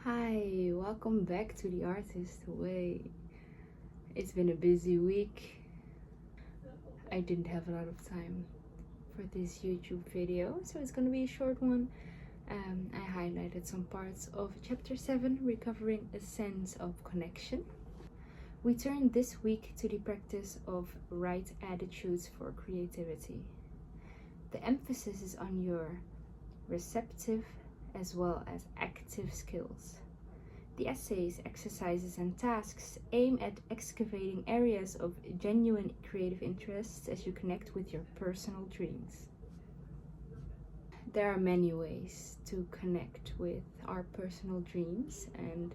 Hi, welcome back to The Artist Way. It's been a busy week. I didn't have a lot of time for this YouTube video, so it's gonna be a short one. I highlighted some parts of Chapter 7, Recovering a Sense of Connection. We turn this week to the practice of right attitudes for creativity. The emphasis is on your receptive as well as active skills. The essays, exercises, and tasks aim at excavating areas of genuine creative interests as you connect with your personal dreams. There are many ways to connect with our personal dreams, and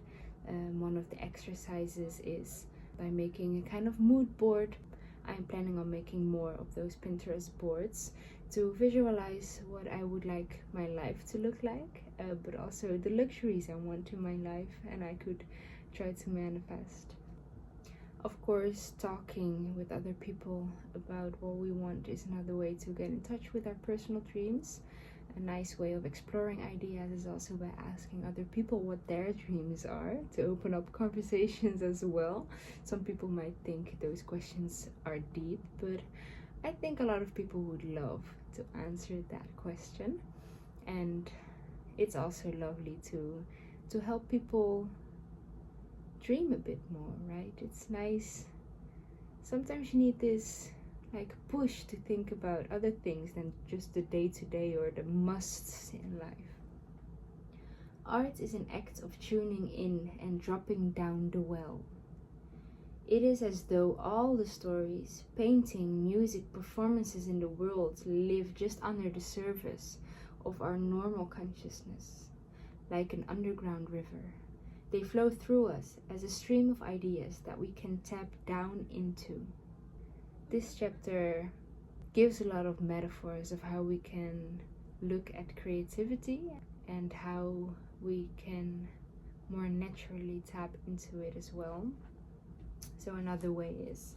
one of the exercises is by making a kind of mood board. I'm planning on making more of those Pinterest boards to visualize what I would like my life to look like, but also the luxuries I want in my life and I could try to manifest. Of course, talking with other people about what we want is another way to get in touch with our personal dreams. A nice way of exploring ideas is also by asking other people what their dreams are, to open up conversations as well. Some people might think those questions are deep, but I think a lot of people would love to answer that question. And it's also lovely to help people dream a bit more, right? It's nice. Sometimes you need this push to think about other things than just the day-to-day or the musts in life. Art is an act of tuning in and dropping down the well. It is as though all the stories, painting, music, performances in the world live just under the surface of our normal consciousness, like an underground river. They flow through us as a stream of ideas that we can tap down into. This chapter gives a lot of metaphors of how we can look at creativity and how we can more naturally tap into it as well. So another way is,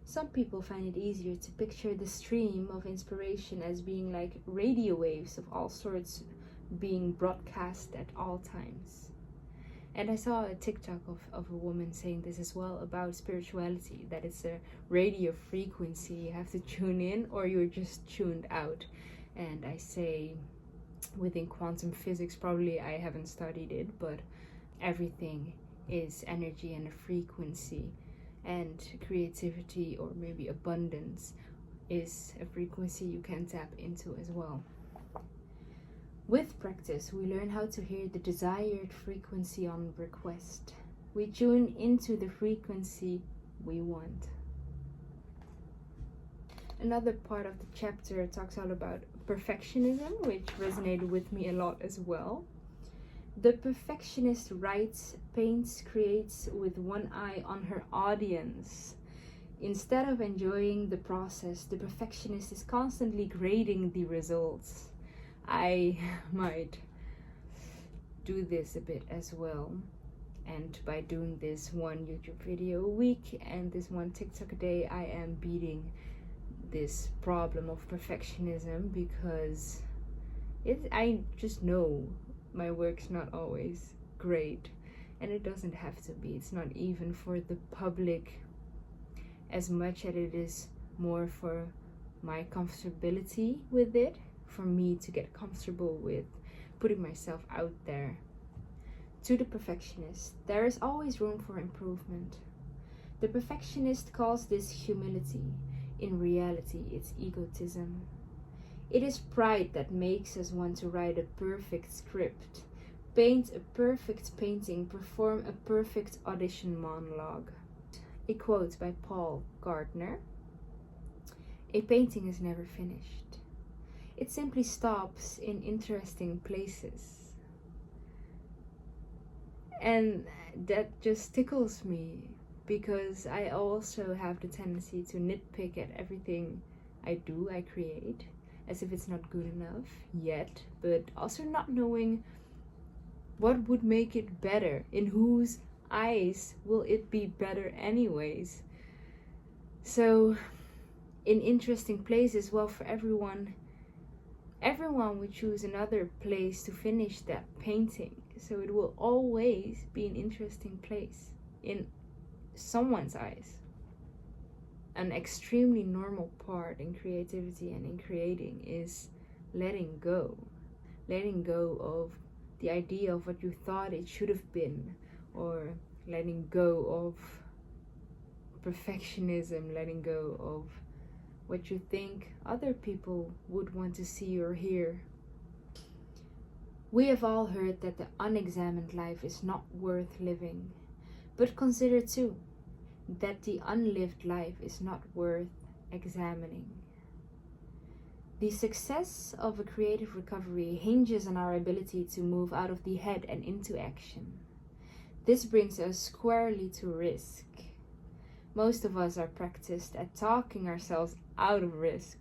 some people find it easier to picture the stream of inspiration as being like radio waves of all sorts being broadcast at all times. And I saw a TikTok of a woman saying this as well about spirituality, that it's a radio frequency. You have to tune in or you're just tuned out. And I say, within quantum physics, probably I haven't studied it, but everything is energy and a frequency. And creativity, or maybe abundance, is a frequency you can tap into as well. With practice, we learn how to hear the desired frequency on request. We tune into the frequency we want. Another part of the chapter talks all about perfectionism, which resonated with me a lot as well. The perfectionist writes, paints, creates with one eye on her audience. Instead of enjoying the process, the perfectionist is constantly grading the results. I might do this a bit as well, and by doing this one YouTube video a week and this one TikTok a day, I am beating this problem of perfectionism, because I just know my work's not always great, and it doesn't have to be. It's not even for the public as much as it is more for my comfortability with it, for me to get comfortable with putting myself out there. To the perfectionist, there is always room for improvement. The perfectionist calls this humility. In reality, it's egotism. It is pride that makes us want to write a perfect script, paint a perfect painting, perform a perfect audition monologue. A quote by Paul Gardner: "A painting is never finished. It simply stops in interesting places." And that just tickles me, because I also have the tendency to nitpick at everything I do, I create, as if it's not good enough yet, but also not knowing what would make it better, in whose eyes will it be better anyways. So in interesting places, well, for everyone would choose another place to finish that painting. So it will always be an interesting place in someone's eyes. An extremely normal part in creativity and in creating is letting go. Letting go of the idea of what you thought it should have been, or letting go of perfectionism, letting go of what you think other people would want to see or hear. We have all heard that the unexamined life is not worth living, but consider too that the unlived life is not worth examining. The success of a creative recovery hinges on our ability to move out of the head and into action. This brings us squarely to risk. Most of us are practiced at talking ourselves out of risk.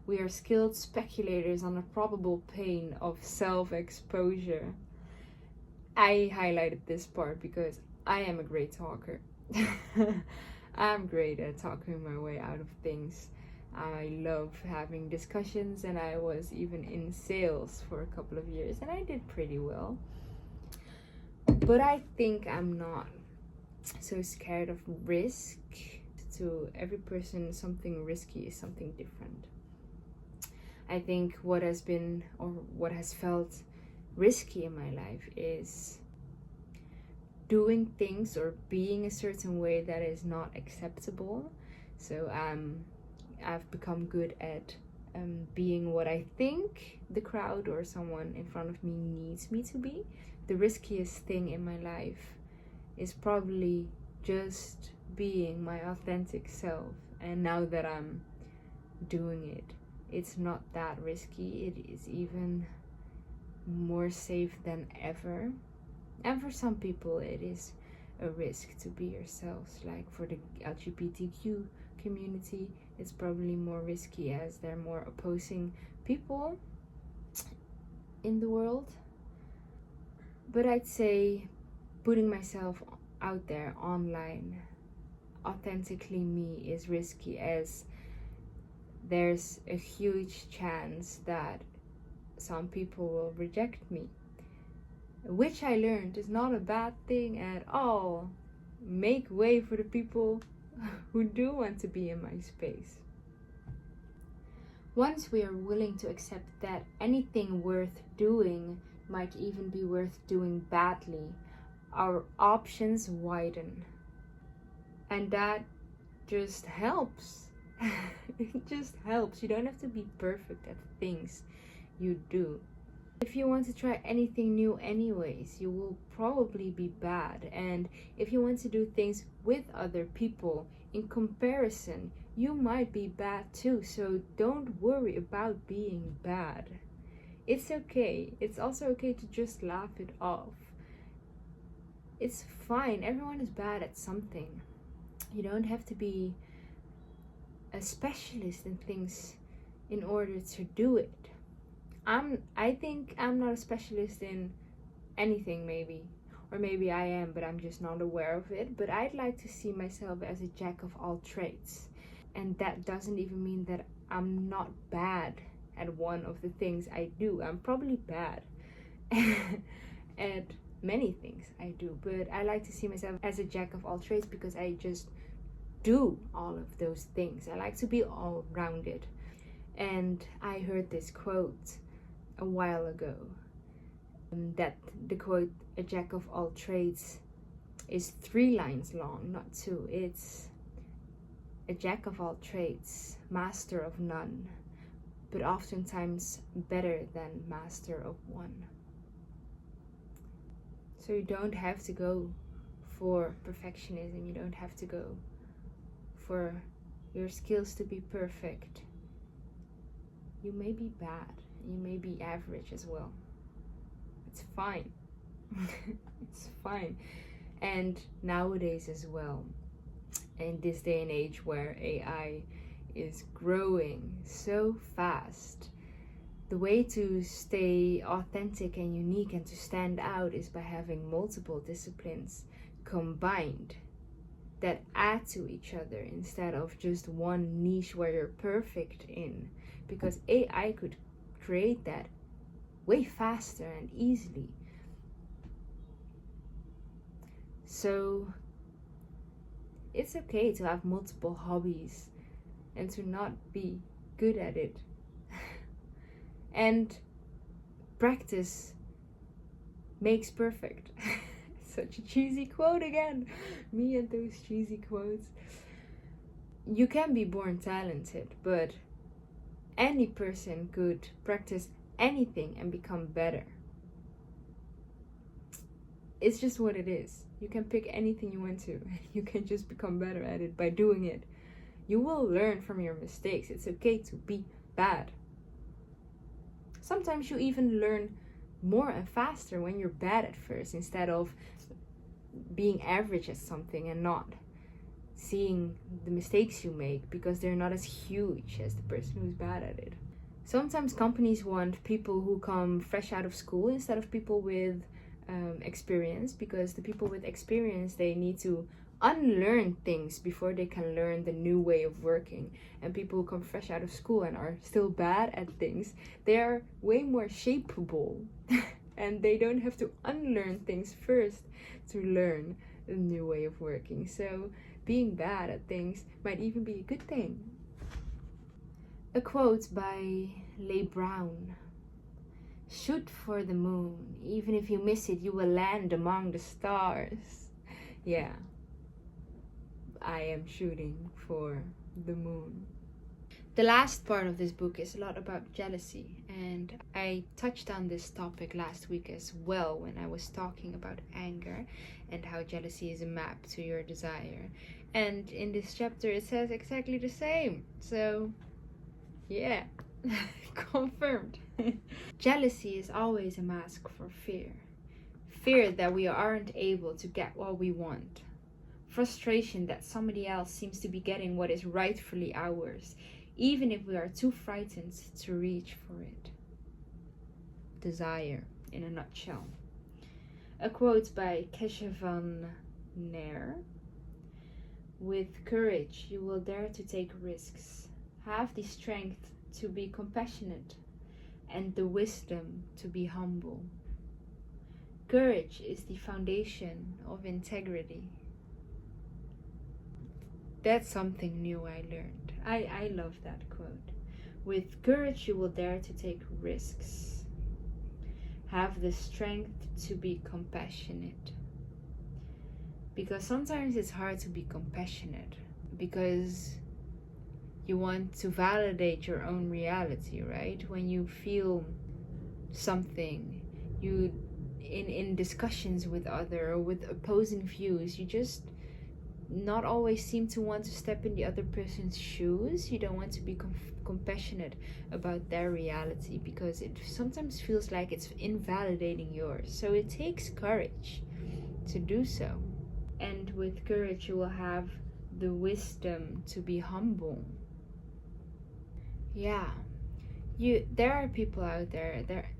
We are skilled speculators on the probable pain of self-exposure. I highlighted this part because I am a great talker. I'm great at talking my way out of things. I love having discussions, and I was even in sales for a couple of years, and I did pretty well. But I think I'm not so scared of risk. To every person, something risky is something different. I think what has been, or what has felt risky in my life, is doing things or being a certain way that is not acceptable. So I've become good at being what I think the crowd or someone in front of me needs me to be. The riskiest thing in my life is probably just being my authentic self. And now that I'm doing it, it's not that risky. It is even more safe than ever. And for some people it is a risk to be yourselves. Like for the LGBTQ community, it's probably more risky as there are more opposing people in the world. But I'd say putting myself out there online, authentically me, is risky, as there's a huge chance that some people will reject me, which I learned is not a bad thing at all. Make way for the people who do want to be in my space. Once we are willing to accept that anything worth doing might even be worth doing badly, our options widen. And that just helps. It just helps. You don't have to be perfect at things you do. If you want to try anything new anyways, you will probably be bad. And if you want to do things with other people in comparison, you might be bad too. So don't worry about being bad. It's okay. It's also okay to just laugh it off. It's fine. Everyone is bad at something. You don't have to be a specialist in things in order to do it. I think I'm not a specialist in anything, maybe. Or maybe I am, but I'm just not aware of it. But I'd like to see myself as a jack of all trades. And that doesn't even mean that I'm not bad at one of the things I do. I'm probably bad at many things I do. But I like to see myself as a jack of all trades because I just do all of those things. I like to be all-rounded. And I heard this quote a while ago, that the quote, "A jack of all trades," is 3 lines long, not 2. It's a jack of all trades, master of none, but oftentimes better than master of one. So you don't have to go for perfectionism. You don't have to go for your skills to be perfect. You may be bad. You may be average as well. It's fine. It's fine. And nowadays as well, in this day and age where AI is growing so fast, the way to stay authentic and unique and to stand out is by having multiple disciplines combined that add to each other instead of just one niche where you're perfect in. Because AI could create that way faster and easily. So it's okay to have multiple hobbies and to not be good at it. And practice makes perfect. Such a cheesy quote again. Me and those cheesy quotes. You can be born talented, but any person could practice anything and become better. It's just what it is. You can pick anything you want to. You can just become better at it by doing it. You will learn from your mistakes. It's okay to be bad. Sometimes you even learn more and faster when you're bad at first, instead of being average at something and not seeing the mistakes you make because they're not as huge as the person who's bad at it. Sometimes companies want people who come fresh out of school instead of people with experience, because the people with experience, they need to unlearn things before they can learn the new way of working. And people who come fresh out of school and are still bad at things, they are way more shapeable and they don't have to unlearn things first to learn a new way of working. So being bad at things might even be a good thing. A quote by Leigh Brown: "Shoot for the moon. Even if you miss it, you will land among the stars." Yeah, I am shooting for the moon. The last part of this book is a lot about jealousy, and I touched on this topic last week as well when I was talking about anger and how jealousy is a map to your desire. And in this chapter it says exactly the same. So yeah, confirmed. Jealousy is always a mask for fear. Fear that we aren't able to get what we want. Frustration that somebody else seems to be getting what is rightfully ours, even if we are too frightened to reach for it. Desire, in a nutshell. A quote by Keshe van Nair: "With courage, you will dare to take risks. Have the strength to be compassionate and the wisdom to be humble. Courage is the foundation of integrity." That's something new I learned. I love that quote. With courage, you will dare to take risks. Have the strength to be compassionate. Because sometimes it's hard to be compassionate because you want to validate your own reality, right? When you feel something, you in discussions with other or with opposing views, you just not always seem to want to step in the other person's shoes. You don't want to be compassionate about their reality because it sometimes feels like it's invalidating yours. So it takes courage to do so. And with courage, you will have the wisdom to be humble. Yeah, there are people out there.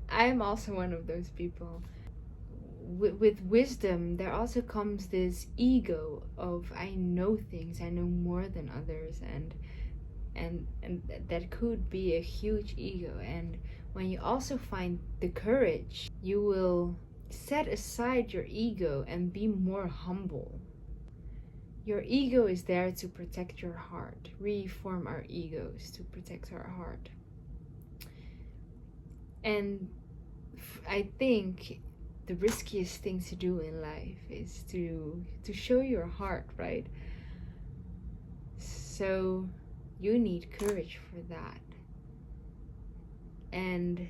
I am also one of those people. With wisdom, there also comes this ego of I know things, I know more than others, and that could be a huge ego. And when you also find the courage, you will set aside your ego and be more humble. Your ego is there to protect your heart. We form our egos to protect our heart. And I think the riskiest thing to do in life is to show your heart, right? So you need courage for that. And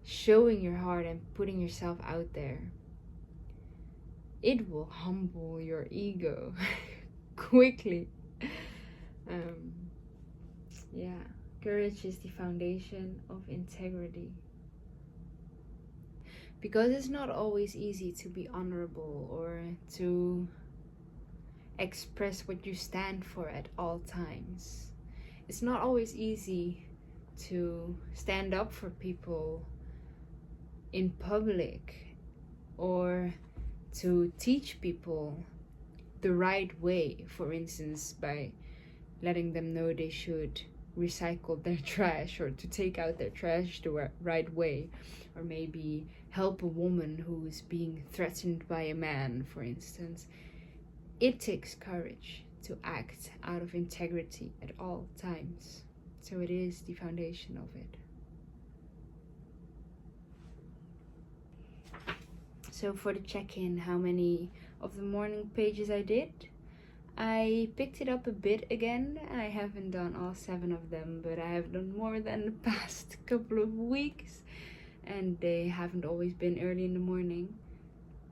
showing your heart and putting yourself out there, it will humble your ego quickly. Yeah, courage is the foundation of integrity. Because it's not always easy to be honorable or to express what you stand for at all times. It's not always easy to stand up for people in public or to teach people the right way, for instance, by letting them know they should recycle their trash, or to take out their trash the right way, or maybe help a woman who is being threatened by a man, for instance. It takes courage to act out of integrity at all times. So it is the foundation of it. So for the check-in, how many of the morning pages I did, I picked it up a bit again. I haven't done all 7 of them, but I have done more than the past couple of weeks, and they haven't always been early in the morning.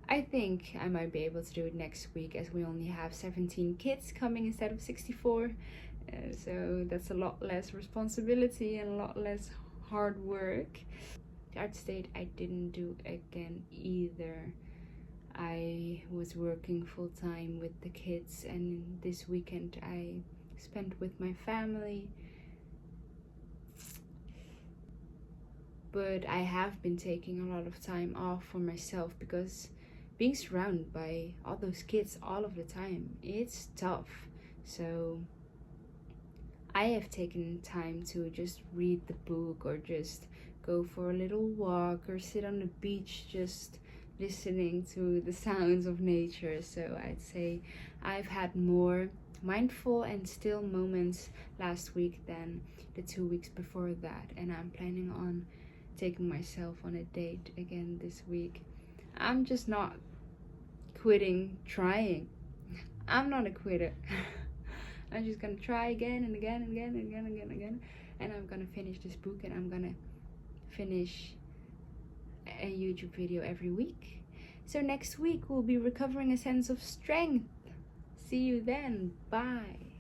I think I might be able to do it next week, as we only have 17 kids coming instead of 64. So that's a lot less responsibility and a lot less hard work. The art state I didn't do again either. I was working full-time with the kids, and this weekend I spent with my family. But I have been taking a lot of time off for myself, because being surrounded by all those kids all of the time, it's tough. So I have taken time to just read the book, or just go for a little walk, or sit on the beach just listening to the sounds of nature. So I'd say I've had more mindful and still moments last week than the 2 weeks before that, and I'm planning on taking myself on a date again this week. I'm just not quitting trying. I'm not a quitter. I'm just gonna try again and again and again and again and again and again, and I'm gonna finish this book, and I'm gonna finish a YouTube video every week. So next week we'll be recovering a sense of strength. See you then. Bye.